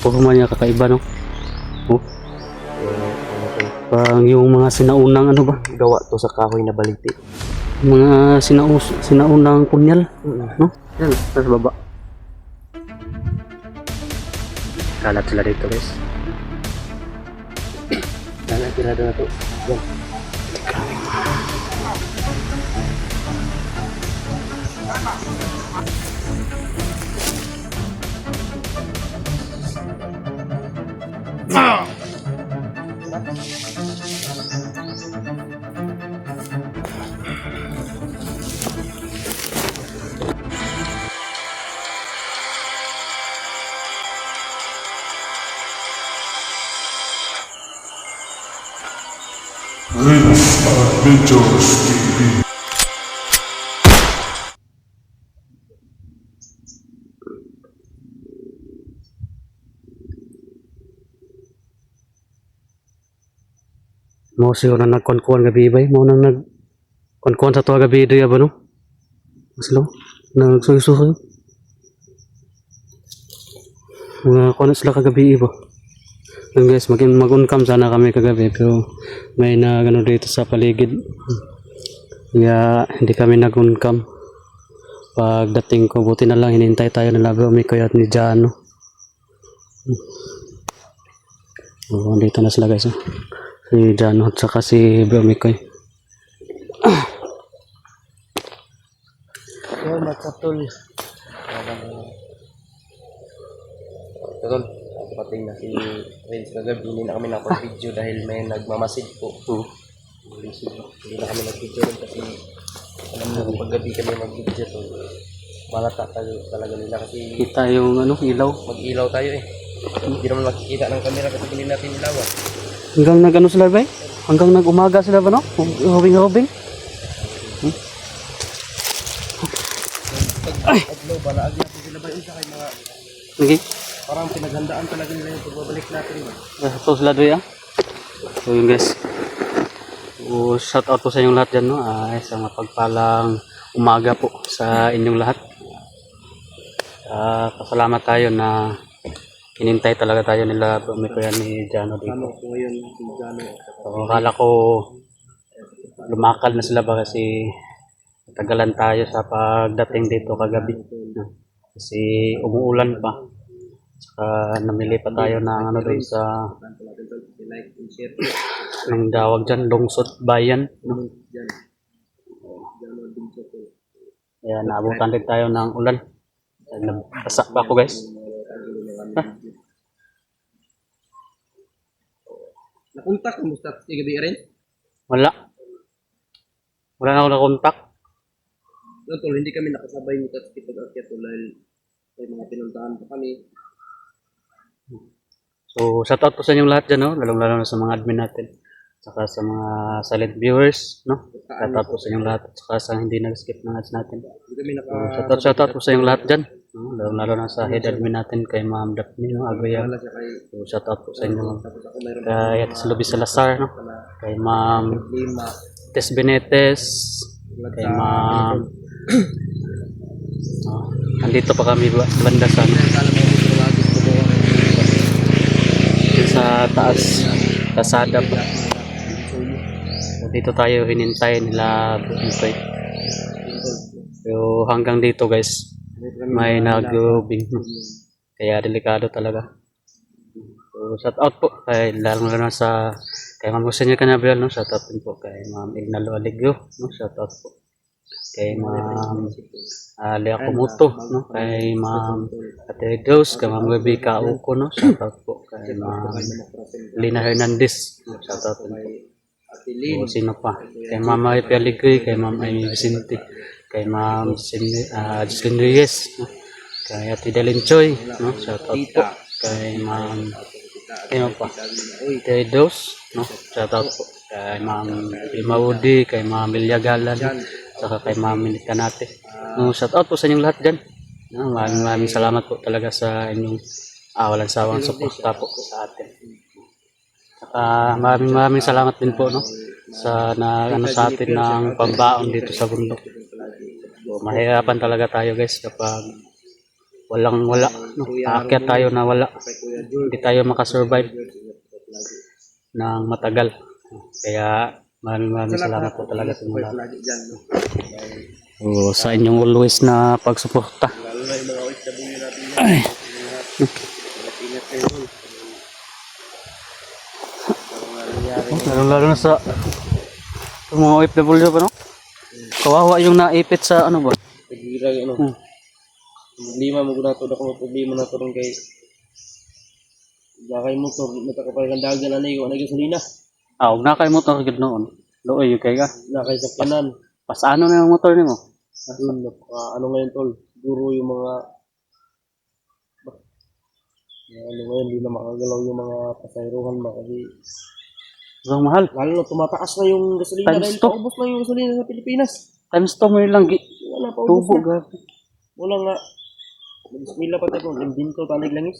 forma niya kakaiba, no? Oh. Parang yung mga sinaunang ano ba? Gawa to sa kahoy na baliti. Mga sinaunang punyal, no? Yan, sa baba. Kalat sila dito, guys. Sana tirado na to. Yan. This Adventures TV. Mo siguro na nagkuan-kuan gabi ba? Mo nang nagkuan-kuan sa tuwa gabi doy ba no? Maslo, nagsuy-suy. Mga kuan sila kagabi ba? Yan guys, mag-uncam sana kami kagabi pero may na gano dito sa paligid. Kaya hindi kami nag-uncam. Pagdating ko, buti na lang hinintay tayo na labi umikoy at ni Jano. Oh, dito na sila guys. Si Jano at saka si Umikoy. Yo, matsatul. Tol, pating na si Renz kagabi, hindi na kami nakapag-video dahil may nagmamasid po. Hindi na kami nag-video rin kasi alam mo kung paggabi kami mag-video to, malata talaga nila kasi Kita yung ano, ilaw. mag-ilaw tayo eh. Hindi naman makikita ng camera kasi hindi natin ilawan. Hanggang nag-ano sila ba? Hanggang nag-umaga sila ba no? Hubing-hubing. Pag-adlaw, balaag natin sila ba yun sa kay mga Okay. parang pinaghandaan talaga nila yung pagbabalik natin. So sila doon So yun guys. Shout out po sa inyong lahat dyan no. Sa mapagpalang umaga po sa inyong lahat. Pasalamat tayo na hinintay talaga tayo nila Umikoy ni Jano dito. Ano po ngayon si Jano? So akala ko lumakad na sila ba kasi tagalan tayo sa pagdating dito kagabi. Kasi umuulan pa. Saka namili pa tayo ng ano doon sa Like and share. ng dawag dyan, lungsod bayan. No? Kaya naabutan din tayo ng ulan. Nabasa pa ako guys. Nakuntak mo sa gabi rin? Wala. Wala na ako nakontak. Tol, hindi kami nakasabay ni Tatsi pag-akyat dahil may mga pinuntahan pa kami. So, shout out po sa inyong lahat dyan, no? Lalong-lalo na sa mga admin natin. Saka sa mga silent viewers, no? Shout out po sa inyong lahat. Saka sa hindi nag-skip ng ads natin. Hindi kami Shout out po sa inyong lahat dyan. No? Lalong-lalo na sa head admin natin kay Ma'am Daphne, no? Agoya. nakakala kay So, shout out po sa inyo. tapos ako mayroon Kay Ate Luby Salazar, no? Kay Ma'am lima. Tess Benetes. Kay Ma'am... Andito pa kami banda sa sa taas kasada pa. So, dito tayo hinintay nila Umikoy. So hanggang dito guys may nag-ubing kaya delikado talaga. So shout out po kay lalo na sa kay Ma'am Hussein Canabel, no? Shout out din po kay Ma'am Ignalo Aligyo, no? Shout out po kay Ma'am Lea Kumuto, no? Kay Ma'am Ate Dos, kay Ma'am Gabi Kauko, no? Shout out po kay Ma'am Lina Hernandez, no? Shout out din po. O sino pa? Kay Ma'am Ay Pialigoy, kay Ma'am Ay Vicente, kay Ma'am Jocelyn Reyes, no? Kay Ate Delin Choy, no? Shout out po kay Ma'am ano pa? Kay Dos, no? Shout out po kay Ma'am Ilma Udi, kay Ma'am Ilya Galan, saka kay Ma'am Kanate. No, shout out po sa inyong lahat dyan. No, maraming salamat po talaga sa inyong walang sawang suporta po sa atin. Saka maraming salamat din po no sa ano sa atin ng pambaon dito sa bundok. So, mahirapan talaga tayo guys kapag wala. No? Aakyat tayo na wala. Hindi tayo makasurvive ng matagal. Kaya maraming salamat po talaga sa mga sa inyong always na pagsuporta. Ay. Lalo na sa mga OFW pa, no? Kawawa yung naipit sa ano ba? Pagira ano. Problema mo na to, ako problema na to ron kay Jakay motor, matakapalang dagan na iyo, na gasolina. Huwag na kayo motor gid noon. Looy, kay ka. Na kay sakyanan. Pasano na yung motor nimo? Ayun, ano ngayon tol, siguro yung mga ano ngayon, hindi na makagalaw yung mga pasayrohan ba kasi Ang mahal. lalo na tumataas na yung gasolina Times dahil two. paubos na yung gasolina sa Pilipinas. Times 2 mo lang Wala, paubos tubo na. gabi. Wala nga. Bismillah pa ito, imbinto tanig langis.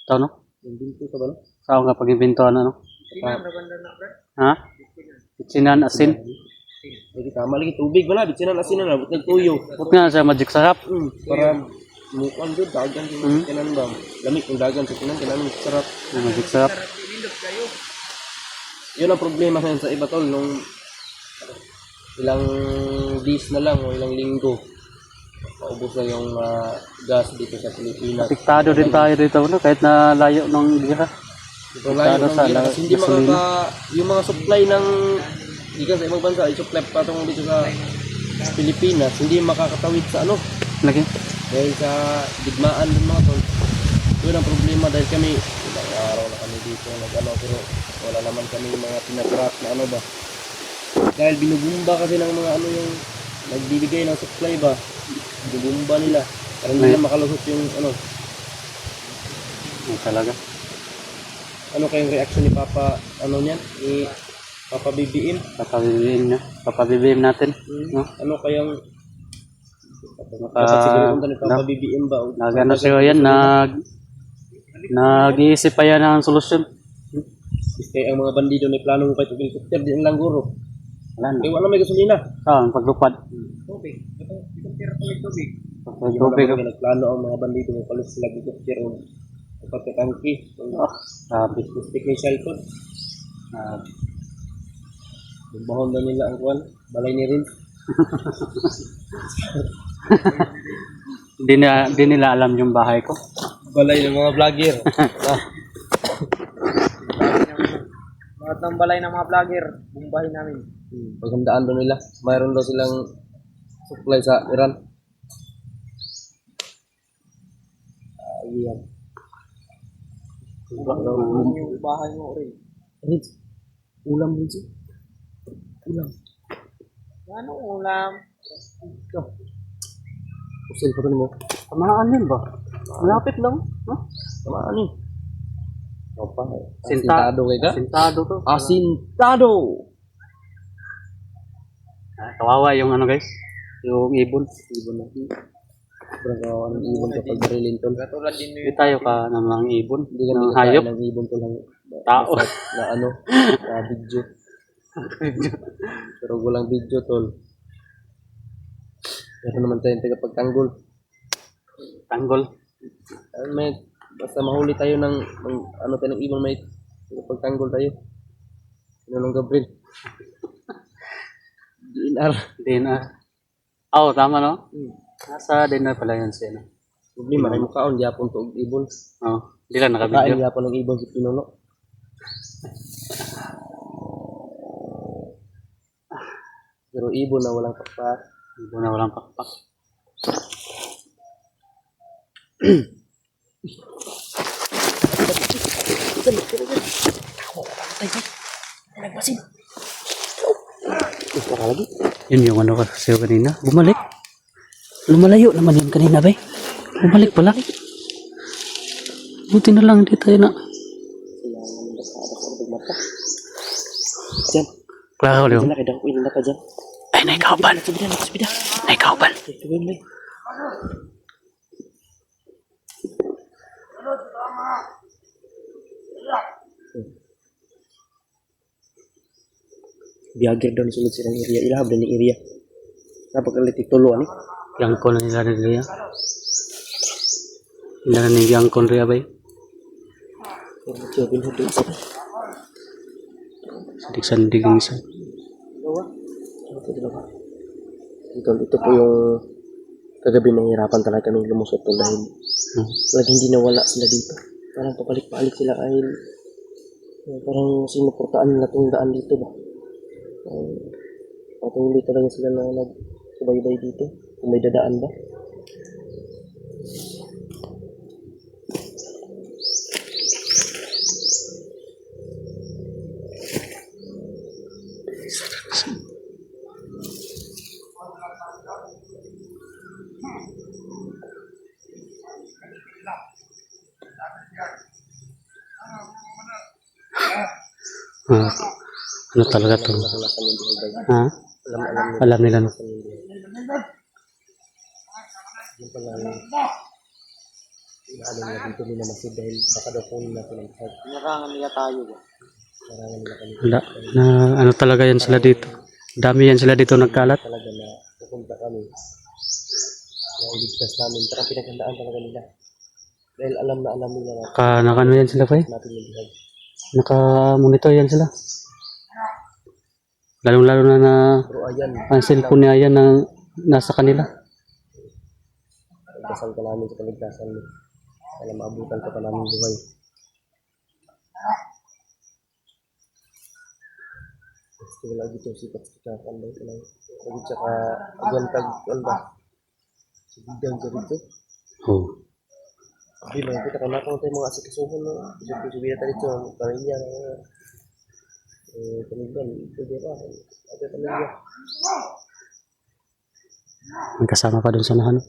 Tao no? Imbinto ka ba no? Saan ka pag-invento ano? Ha? Itsinan asin. Lagi tama lagi tubig wala, bitsinan asin na, butag tuyo. Huwag nga sa magic sarap. Para mukan doon, dagan yung kinan ba? Lamig yung dagan sa kinan, kinan sarap. Magic sarap. Yun ang problema ngayon sa iba tol, nung ilang days na lang o ilang linggo, paubos na yung gas dito sa Pilipinas. Apektado din tayo dito, no? Kahit na layo ng gira. Ito layo ng sa gira, kasi hindi gasolina. yung mga supply ng gikan sa ibang bansa, i-supply patong dito sa Pilipinas, hindi makakatawid sa ano, Lagi. dahil sa digmaan ng mga tol. Yun ang problema dahil kami, ilang araw na kami dito nag-ano, pero wala naman kami mga pinatrap na ano ba. Dahil binubumba kasi ng mga ano yung nagbibigay ng supply ba, binubumba nila. Para hindi na makalusot yung ano. Talaga. Ano kayong reaction ni Papa, ano niyan? Ni Papa BBM? Papabibihin natin. No? Ano kayang dapat siguro punta ni Papa BBM ba? Nagano siya yan, nag-iisip pa yan ng solusyon. Kaya ang mga bandido may plano mo pa ito, helicopter din lang guro. Wala na. Kaya wala may gasolina. Saan? Paglupad. Tubig. Helicopter pa may tubig. Tubig. Nagplano ang mga bandido may palit sila helicopter o pagkatangki. Sabi. Stick ni cellphone. Bahon na nila ang kuwan. Balay ni Rin. Di nila alam yung bahay ko. Balay ng mga vlogger. Lahat ng balay ng mga vlogger, bumbahin namin. Paghandaan doon nila, mayroon daw silang supply sa Iran. Ayan. Yung bahay mo rin. Rich, ulam rin siya. Ulam. Anong ulam? Ito. Usil pa rin mo. Tamaan yun ba? Malapit lang. No? Tamaan eh. Opa, Sintado kay ka? Sintado to. Asintado! Kawawa yung ano guys. Yung ibon. Ibon na. Sobrang kawawa ng ibon kapag marilin tol. Hindi tayo ka ng ibon. Hindi kami Ng hayop. ng ibon tol. Tao. Na ano, na video. Pero walang video tol. Meron naman tayong tagapagtanggol. Tanggol. May, basta mahuli tayo ng ano tayo ng ibon, may tagapagtanggol tayo. Ano ng Gabriel? DNR. DNR. Tama no? Nasa DNR pala yun siya. No? Problema, may mukhaon, yapon to ibon. Hindi lang Kain nakabidyo. yapon ng ibon si Pinuno. Pero ibon na walang pakpak. Ibon na walang pakpak. Yun yung ano kasi kanina. Bumalik. Lumalayo naman yun kanina, bay. Bumalik pala. Buti na lang hindi tayo na. Diyan. Klaro Diyan yung. na, kaya uwi na ka dyan. Ay, naikauban. Naikauban. Ito yun, Biagir daw ni sulod silang area. Ilahab din ni area. Napagalit itulo ani. Yang ko na nila nila. Narinig ang konri abay. Pero medyo binhod din isa. Sandig-sandig ang isa. Gawa. Ito dalawa. Ito po yung kagabi nahihirapan talaga kami lumusot po dahil laging hindi nawala sila dito. Parang papalik-palik sila kahit parang sinuportaan nila itong daan dito ba. Patuloy talaga sila na nagsubaybay dito. Kung may dadaan ba. Ah, ano talaga to? Nakalasan yung bihag ba? Ha? Alam nila. Alam nila no? Yung pala yung inaalam na dito nila masid dahil baka daw kunin natin ang bihag. Narangan nila tayo ba? Narangan nila kami. Wala. Na ano talaga yan sila dito. Dami yan sila dito nagkalat. Talaga na pupunta kami. Na iligtas namin. Parang pinaghandaan talaga nila. Dahil alam nila na Nakano yan sila pa eh. natin yung bihag. Naka-monitor yan sila. Lalong-lalo na Pero ayan, ang cellphone niya yan na nasa kanila. dasal ka namin sa kaligtasan mo. Para maabutan ka pa namin buhay. Gusto ko lagi itong sikat-sikatan ba? Lagi tsaka agwan tag, ano ba? Sigidang ka dito. Oh. Hindi mo, kita ka na kung tayo mga asikasuhan mo. Subira tayo dito, ang pamilya. Pamilya, pwede ba? Ada pamilya. Ang kasama pa dun sa nahan.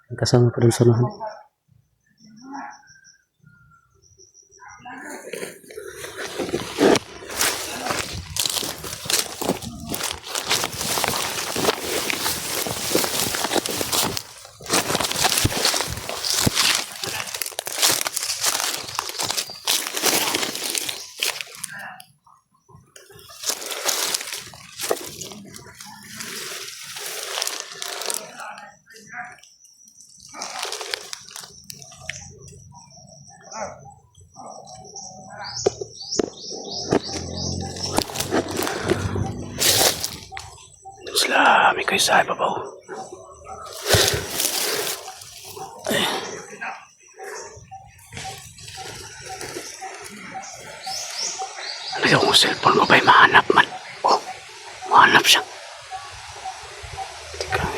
Ang kasama pa dun sa nahan. Sila, may kayo sa ibabaw. Ay. Ano yung cellphone mo ba'y mahanap man? Oh, mahanap siya. Teka.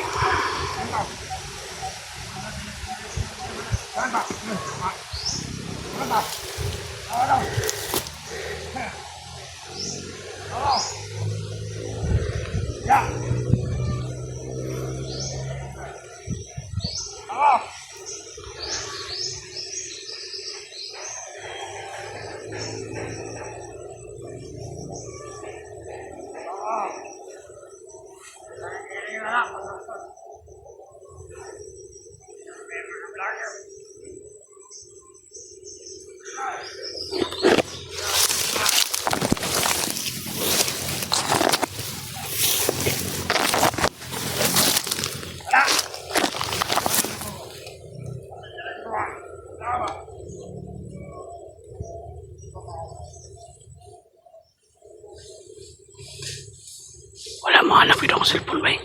Wala mo hanap ito ang cellphone ba eh?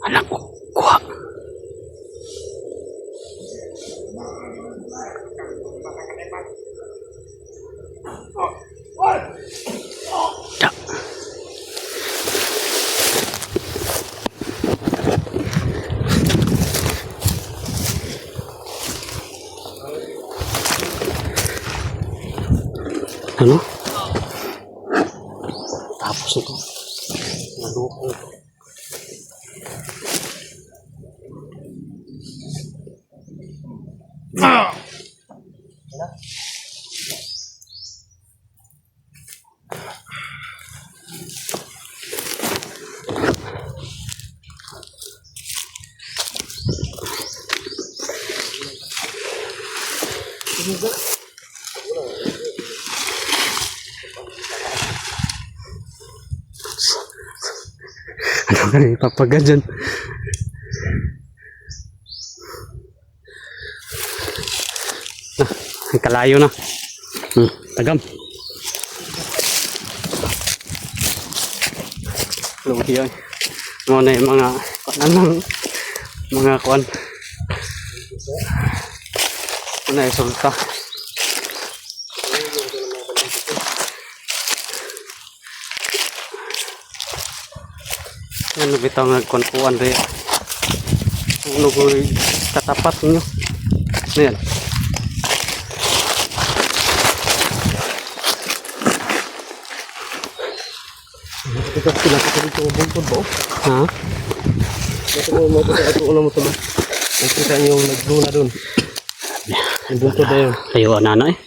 Hanap ko, kuha. Da. Ano? Tapos ito. Naluko. Ano ka na ipapaga dyan? Ang kalayo na. Tagam. Lugi yun. Muna yung mga mga kuan. Muna yung sulta. Ano bitaw nagkuan-kuan rin. Ano ko katapat ninyo. Ano yan? Ito sila sa dito bungkod ba? Ha? Ito ulam mo ito ba? Nakita niyo yung nagluna doon. Yung bungkod na yun. Tayo na eh.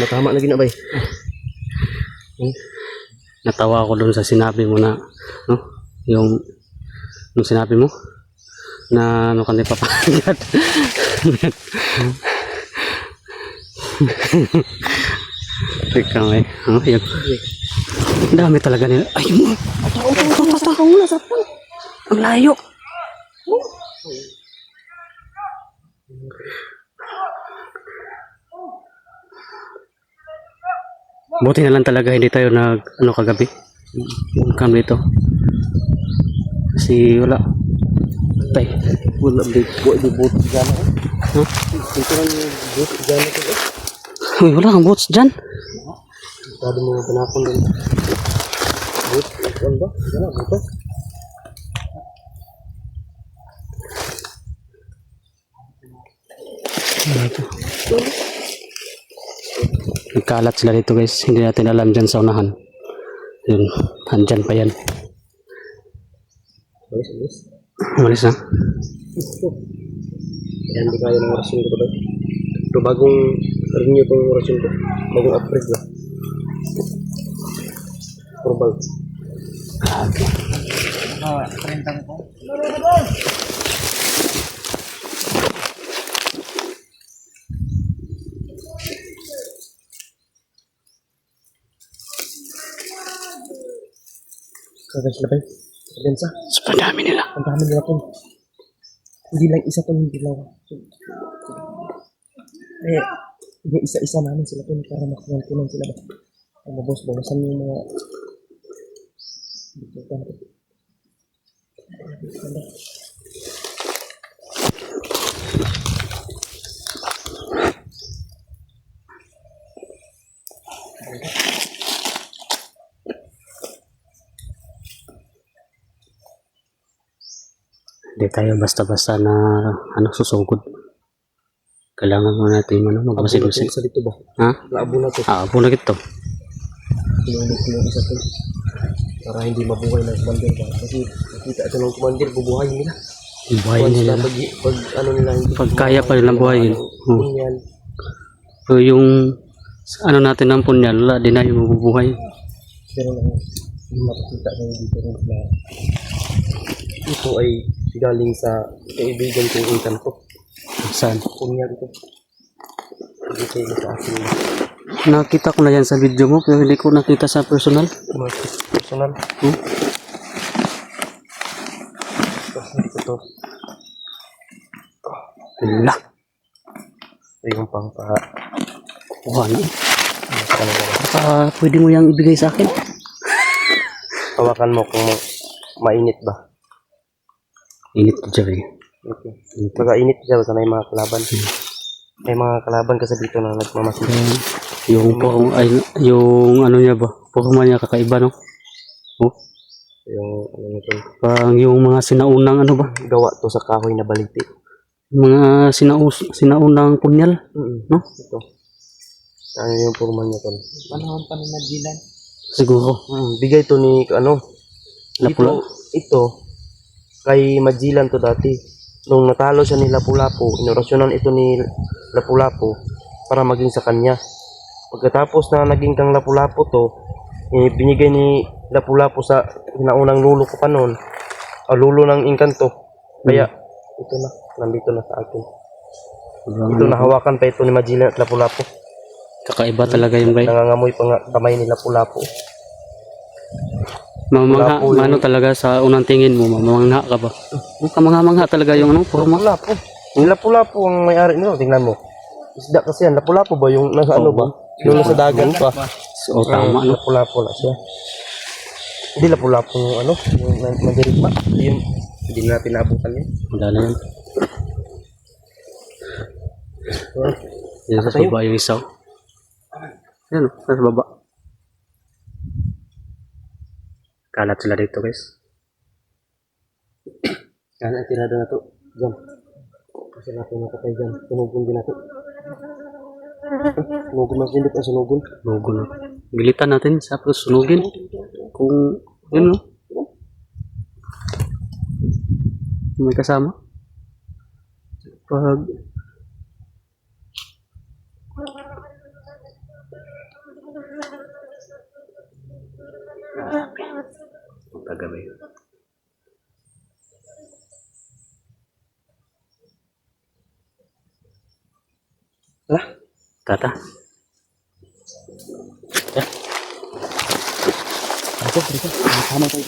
Matama lagi na ba eh? Natawa ako doon sa sinabi mo na no? Yung sinabi mo na ano kanay papagat. Teka may. Oh, yun. Ang dami talaga nila. Ay, mo. Ang layo. Buti na lang talaga hindi tayo nag ano kagabi. Kam dito. Kasi wala. Tay. Wala di boat dyan eh. Ha? Ito lang yung boat dyan ito eh. Uy, wala kang boats dyan. Sabi mo panapon doon. Boat? Ano ba? Dyan na, boat. Nagkalat sila dito guys. Hindi natin alam dyan sa unahan. Yun. Andyan pa yan. Alis. Umalis na. Yan, hindi kaya ng orasyon ko ba? Ito bagong renew itong orasyon ko. Bagong upgrade na. Probal. Okay. Perintang ko. Kagay sila ba? Kadensa. Sobrang dami nila. Ang dami nila to. Hindi lang isa to, hindi lang. Eh, hindi isa-isa namin sila to para makunan sila ba? Ang mabos, bawasan yung mga... Hindi tayo basta-basta na ano susugod. Kailangan mo natin ano magbasid-basid. Isa dito ba? Ha? Laabo na to. Ah, puno gito. Tinulog ko yung isa to. Para hindi mabuhay ng commander ba? Kasi nakita ito ng commander, bubuhayin nila. Buhayin nila. Pag ano nila, hindi Pag kaya pa nilang buhayin. Punyan. So yung ano natin ng punyal, wala din na yung mabubuhay. Pero lang, yung makikita ko dito rin na ito ay galing sa kaibigan kong inkan ko. Saan? Punyan ito. Dito yung sa akin. Nakita ko na yan sa video mo, pero hindi ko nakita sa personal. Mga personal. Tapos hindi ko to. Wala. Ito yung pangpa. Wala. Pwede mo yung ibigay sa akin? Hawakan mo kung mainit ba. Init ko dyan eh. Okay. Pagka-init siya sa may mga kalaban. May mga kalaban kasi dito na nagmamasid. Yung purong, ay, yung ano niya ba? Purong niya kakaiba, no? Oh, Yung ano nito. parang yung mga sinaunang ano ba? Gawa to sa kahoy na baliti. Mga sinaunang punyal, no? Ito. Ano yung purman niya to? Panahon pa ni Magellan. Siguro. Bigay to ni ano? Lapu-Lapu. Ito kay Magellan to dati. Nung natalo siya ni Lapu-Lapu, inorasyonan ito ni Lapu-Lapu para maging sa kanya. Pagkatapos na naging kang Lapu-Lapu to, binigay ni Lapu-Lapu sa naunang lulo ko pa noon, lulo ng Inkanto. Kaya ito na, nandito na sa akin. Ito nahawakan pa ito ni Magellan at Lapu-Lapu. Kakaiba talaga yung bay. Nangangamoy pa nga kamay ni Lapu-Lapu. Mamangha, Lapu yung- ano talaga sa unang tingin mo, mamangha ka ba? Kamangha-mangha talaga yung ano, purma. Lapu-Lapu. Yung Lapu-Lapu ang may-ari nito, tingnan mo. isda kasi yan. Lapu-lapu ba yung nasa ano ba? Yung nasa dagat pa. So, tama, no? Lapu-lapu na siya. Hindi lapu-lapu yung ano, yung madirik pa. Yun, hindi na natin naabutan yun. Wala na yan. Yan sa baba yung isaw. Yan, sa baba. Kalat sila dito, guys. Yan, ang tirada na to. Diyan. Kasi natin nakatay dyan. Sunugun din natin. Sunugun mas hindi pa sunugun. Logo na. Gilitan natin sa sunugin. Kung, yun, no? May kasama. Pag, tagabi. Tata. Dito, dito. Sama tayo.